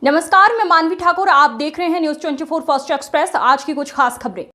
नमस्कार, मैं मानवी ठाकुर। आप देख रहे हैं न्यूज 24 फर्स्ट एक्सप्रेस। आज की कुछ खास खबरें।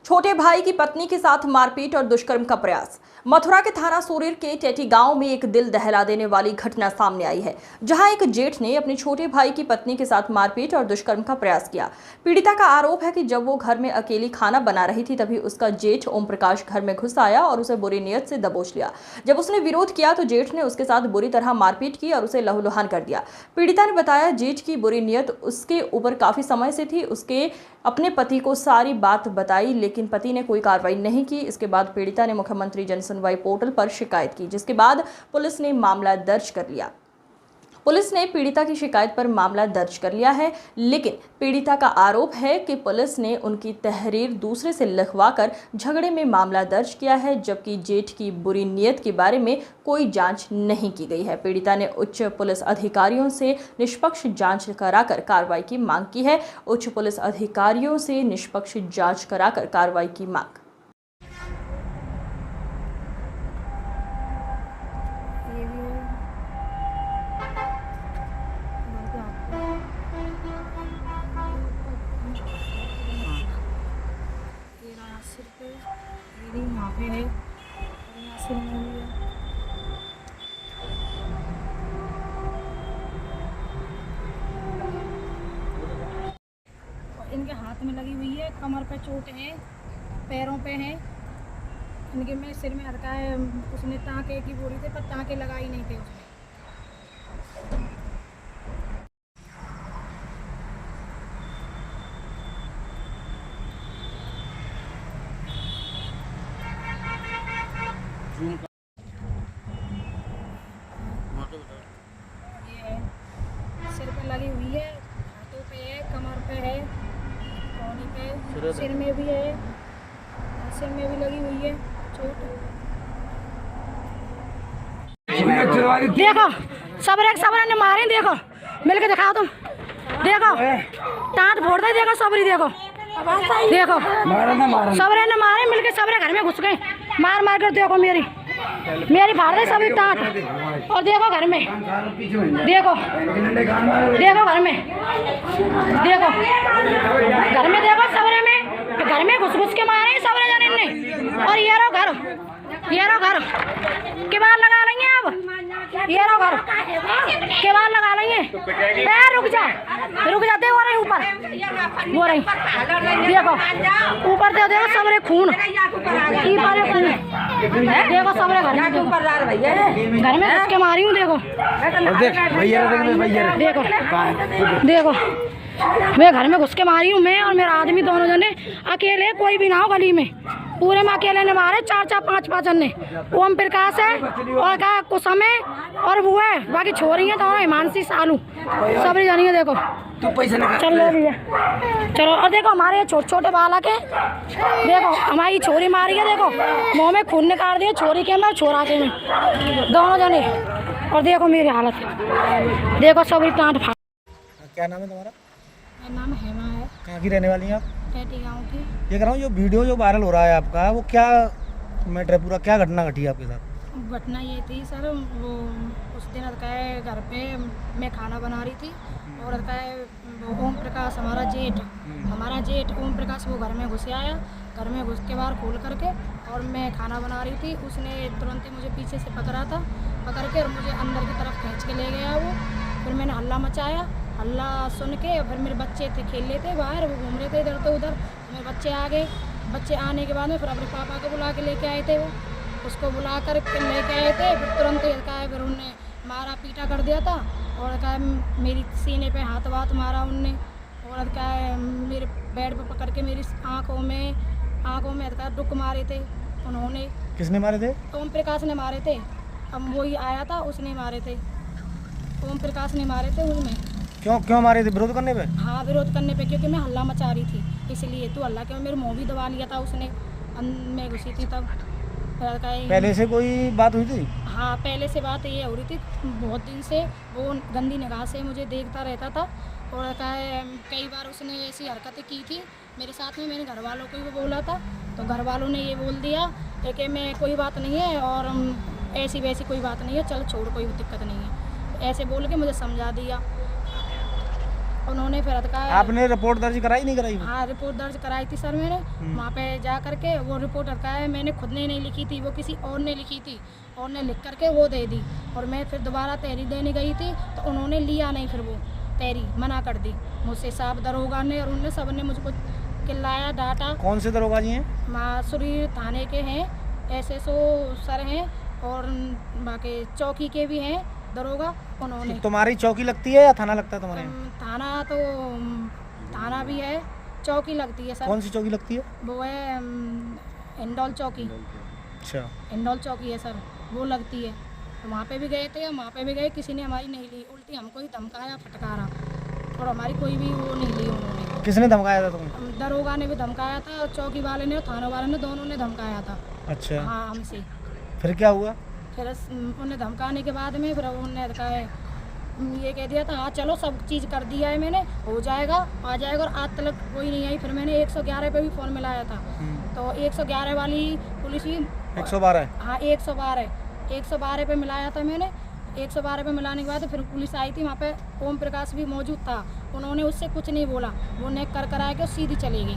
छोटे भाई की पत्नी के साथ मारपीट और दुष्कर्म का प्रयास। मथुरा के थाना सोरेर के टेटी गांव में एक दिल दहला देने वाली घटना सामने आई है, जहां एक जेठ ने अपने छोटे भाई की पत्नी के साथ मारपीट और दुष्कर्म का प्रयास किया। पीड़िता का आरोप है कि जब वो घर में अकेली खाना बना रही थी, तभी उसका जेठ ओम प्रकाश घर में घुस आया और उसे बुरी नीयत से दबोच लिया। जब उसने विरोध किया तो जेठ ने उसके साथ बुरी तरह मारपीट की और उसे लहूलुहान कर दिया। पीड़िता ने बताया, जेठ की बुरी नीयत उसके ऊपर काफी समय से थी। उसके अपने पति को सारी बात बताई, लेकिन पति ने कोई कार्रवाई नहीं की। इसके बाद पीड़िता ने मुख्यमंत्री जनसुनवाई पोर्टल पर शिकायत की, जिसके बाद पुलिस ने मामला दर्ज कर लिया। पुलिस ने पीड़िता की शिकायत पर मामला दर्ज कर लिया है, लेकिन पीड़िता का आरोप है कि पुलिस ने उनकी तहरीर दूसरे से लिखवाकर झगड़े में मामला दर्ज किया है, जबकि जेठ की बुरी नीयत के बारे में कोई जांच नहीं की गई है। पीड़िता ने उच्च पुलिस अधिकारियों से निष्पक्ष जांच कराकर कार्रवाई की मांग की है। उच्च पुलिस अधिकारियों से निष्पक्ष जांच कराकर कार्रवाई की मांग। यहाँ पे है और यहाँ सिर में भी है। और इनके हाथ में लगी हुई है, कमर पे चोट है, पैरों पे है। इनके में सिर में हल्का है। उसने टाँके की बोली थी, पर टाँके लगाई नहीं थे उसने। ये है, सिर पे लगी हुई है, हाथों पे है, कमर पे है, कौनी पे, सिर में भी है, सिर में भी लगी हुई है चोट। देखो सबरे ने मारे, देखो मिल के दिखाओ तुम। देखो टाँट फोड़ दे, देखो सबरी, देखो देखो सबरे ने मारे, मिलके सबरे घर में घुस गए मार मार कर। देखो मेरी फाड़ दे सबरी टाँट। और देखो घर में, देखो देखो घर में, देखो घर में, देखो सबरे में, घर में घुस घुस के मारे सबरे जाने ने। और ये रो घर केबाड़ लगा लेंगे अब, ये रो घर केबाड़ लगा लेंगे। रुक जा दे, वो रही ऊपर, वो रही देखो ऊपर, देखो सबरे खून, खून देखो सबरे घर में घुस के मारी हूँ। देखो देखो मैं घर में घुस के मारी हूँ, मैं और मेरा आदमी दोनों जने अकेले, कोई भी ना हो गली में, पूरे में अकेले ने मारे। 4-4 5-5 जन ने। ओम प्रकाश है और क्या कुसम है और वो है, बाकी छोरी है दोनों, हिमांशी सालू सबरी जानी है। देखो चलो चलो। और देखो हमारे छोटे छोटे बालक है, देखो हमारी छोरी मारी है, देखो मुँह में खून निकाल दिया, छोरी के में छोरा के में, दोनों जने। और देखो मेरी हालत, देखो सबरी टाँट फाड़। क्या नाम है तुम्हारा? मेरा नाम हेमा है। कहाँ की रहने वाली हैं आप? टेटी गाँव की। ये कह रहा हूँ, जो वीडियो जो वायरल हो रहा है आपका, वो क्या मैटर है, पूरा क्या घटना घटी है आपके साथ? घटना ये थी सर, वो उस दिन है घर पे मैं खाना बना रही थी और है ओम प्रकाश हमारा जेठ ओम प्रकाश वो घर में घुसे आया। घर में घुस के बाहर खोल करके और मैं खाना बना रही थी, उसने तुरंत ही मुझे पीछे से पकड़ के और मुझे अंदर की तरफ खींच के ले गया वो। फिर मैंने हल्ला मचाया, हल्ला सुन के फिर मेरे बच्चे थे, खेल रहे थे बाहर, वो घूम रहे थे इधर तो उधर। मेरे बच्चे आ गए, बच्चे आने के बाद में फिर अपने पापा को बुला के लेके आए थे। वो उसको बुला कर लेके आए थे, फिर तुरंत फिर उनने मारा पीटा कर दिया था। और क्या मेरी सीने पे हाथ मारा उनने। और क्या मेरे बेड पे पकड़ के मेरी आँखों में डुक मारे थे उन्होंने। किसने मारे थे? ओम प्रकाश ने मारे थे। अब वही आया था, उसने मारे थे, ओम प्रकाश ने मारे थे उनमें। क्यों मारे थे? विरोध करने पे? हाँ विरोध करने पे, क्योंकि मैं हल्ला मचा रही थी, इसलिए। तो हल्ला के मेरे मुँह भी दबा लिया था उसने, मैं घुसी थी तब। पहले से कोई बात हुई थी? हाँ पहले से बात ये हो रही थी, बहुत दिन से वो गंदी निगाह से मुझे देखता रहता था। और कई बार उसने ऐसी हरकतें की थी मेरे साथ में। मैंने घर वालों को भी बोला था, तो घर वालों ने ये बोल दिया कि मैं कोई बात नहीं है और ऐसी वैसी कोई बात नहीं है, चल छोड़, कोई दिक्कत नहीं है, ऐसे बोल के मुझे समझा दिया। उन्होंने फिर कहा आपने रिपोर्ट दर्ज कराई नहीं कराई? हाँ रिपोर्ट दर्ज कराई थी सर मैंने। वहाँ पे जा करके वो रिपोर्ट का है मैंने खुद ने नहीं लिखी थी, वो किसी और ने लिखी थी और ने लिख करके वो दे दी। और मैं फिर दोबारा तहरीर देने गई थी तो उन्होंने लिया नहीं, फिर वो तहरीर मना कर दी मुझसे साहब दरोगा ने, और उनने सब ने मुझको चिल्लाया डांटा। कौन से दरोगा जी हैं? मासूरी थाने के हैं, SSO सर हैं और बाकी चौकी के भी हैं दरोगा। उन्होंने तो तुम्हारी चौकी लगती है या थाना लगता है तुम्हारे यहाँ? थाना भी है, चौकी लगती है सर। कौन सी चौकी लगती है? वो है इंदौल चौकी। अच्छा, इंदौल चौकी है सर, वो लगती है। तो वहाँ पे भी गए थे, वहाँ पे भी गए, किसी ने हमारी नहीं ली, उल्टी हमको ही धमकाया फटकारा, और हमारी कोई भी वो नहीं ली उन्होंने। किसने धमकाया था तुम्हें? दरोगा ने भी धमकाया था और चौकी वाले ने और थाना वाले ने, दोनों ने धमकाया था। अच्छा, हाँ हमसे। फिर क्या हुआ? फिर उन्हें धमकाने के बाद में फिर उन्होंने कहा है ये कह दिया था हाँ चलो सब चीज़ कर दिया है मैंने, हो जाएगा आ जाएगा, और आज तक कोई नहीं आई। फिर मैंने 111 पे भी फ़ोन मिलाया था, तो 111 वाली पुलिस भी 112? हाँ 112 पे मिलाया था मैंने। 112 पे मिलाने के बाद फिर पुलिस आई थी, वहाँ पे ओम प्रकाश भी मौजूद था। उन्होंने उससे कुछ नहीं बोला, वो नेक कर आए के सीधी चली गई,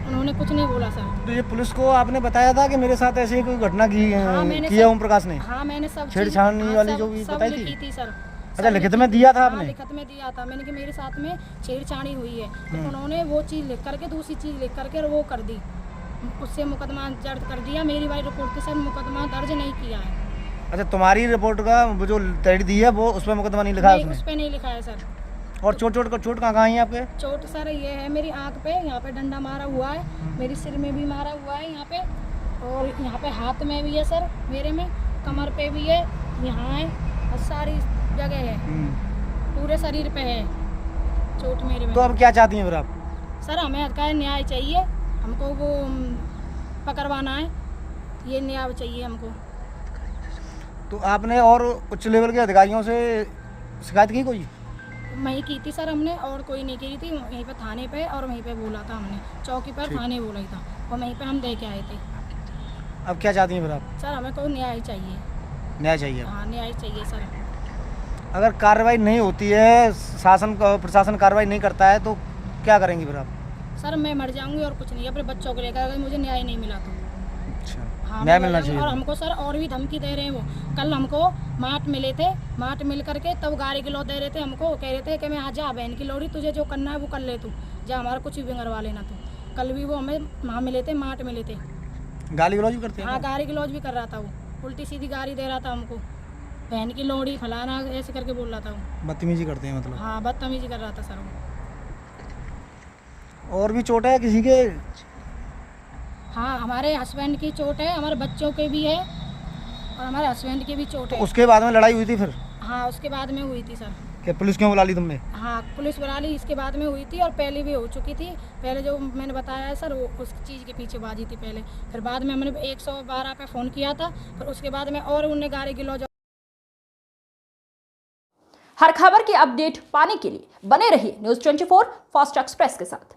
उन्होंने कुछ नहीं बोला सर। तो ये पुलिस को आपने बताया था कि मेरे साथ ऐसी ही कोई घटना की मैंने है ओम प्रकाश ने? हाँ मैंने सब छेड़छाड़ वाली जो भी सब बताई लिखी थी सर। अच्छा, लिखित में दिया था आपने? लिखित में दिया था मैंने कि मेरे साथ में छेड़छाड़ी हुई है, तो उन्होंने वो चीज़ लिख करके दूसरी चीज़ लिख करके वो कर दी, उससे मुकदमा दर्ज कर दिया। मेरी वाली रिपोर्ट के साथ मुकदमा दर्ज नहीं किया है। अच्छा, तुम्हारी रिपोर्ट का वो जो तहरीर दी है वो उस पर मुकदमा नहीं लिखा है उसने? उस पर नहीं लिखा है सर। और चोट कहाँ कहाँ है आपके? चोट सर ये है मेरी आँख पे, यहाँ पे डंडा मारा हुआ है, मेरी सिर में भी मारा हुआ है यहाँ पे, और यहाँ पे हाथ में भी है सर मेरे में, कमर पे भी है, यहाँ है, और सारी जगह है, पूरे शरीर पे है चोट मेरे में। तो अब क्या चाहती हैं फिर आप? सर हमें का न्याय चाहिए, हमको वो पकड़वाना है, ये न्याय चाहिए हमको। तो आपने और उच्च लेवल के अधिकारियों से शिकायत की कोई? वहीं की थी सर हमने, और कोई नहीं की थी, वहीं पे थाने पे, और वहीं पे बोला था हमने, चौकी पर थाने बोला ही था, और वहीं पे हम दे के आए थे। अब क्या चाहती हैं फिर आप? सर हमें कोई न्याय चाहिए। न्याय चाहिए? हाँ न्याय चाहिए सर। अगर कार्रवाई नहीं होती है, प्रशासन कार्रवाई नहीं करता है, तो क्या करेंगी फिर आप? सर मैं मर जाऊंगी और कुछ नहीं, अपने बच्चों को लेकर, अगर मुझे न्याय नहीं मिला तो। अच्छा, हाँ न्याय मिलना चाहिए। और हमको सर और भी धमकी दे रहे हैं वो। कल हमको माट मिले थे, माट मिल करके तब गाड़ी की लौ दे रहे थे हमको, कह रहे थे कि मैं हाँ जा बहन की लोरी, तुझे जो करना है वो कर ले, तू जा, हमारा कुछ भी बिगड़वा लेना तू। कल भी वो हमें वहाँ मिले थे, माट मिले थे। गाली गलौज भी करते हैं? हाँ गाड़ी की लौज भी कर रहा था वो, उल्टी सीधी गाड़ी दे रहा था हमको, बहन की लोड़ी फलाना ऐसे करके बोल रहा था वो। बदतमीजी करते हैं मतलब? हाँ बदतमीजी कर रहा था सर वो। और भी चोट है किसी के? हाँ हमारे हस्बैंड की चोट है, हमारे बच्चों के भी है, और हमारे हस्बैंड की भी चोट है। उसके बाद में लड़ाई हुई थी फिर? हाँ उसके बाद में हुई थी सर। कि पुलिस क्यों बुला ली तुमने? हाँ पुलिस बुला ली, इसके बाद में हुई थी, और पहले भी हो चुकी थी। पहले जो मैंने बताया है सर, वो उस चीज़ के पीछे बाजी थी पहले, फिर बाद में हमने 112 पे फ़ोन किया था, फिर उसके बाद में और उन्हें गाड़ी की लॉज। हर खबर की अपडेट पाने के लिए बने रहिए न्यूज़ 24 फास्ट एक्सप्रेस के साथ।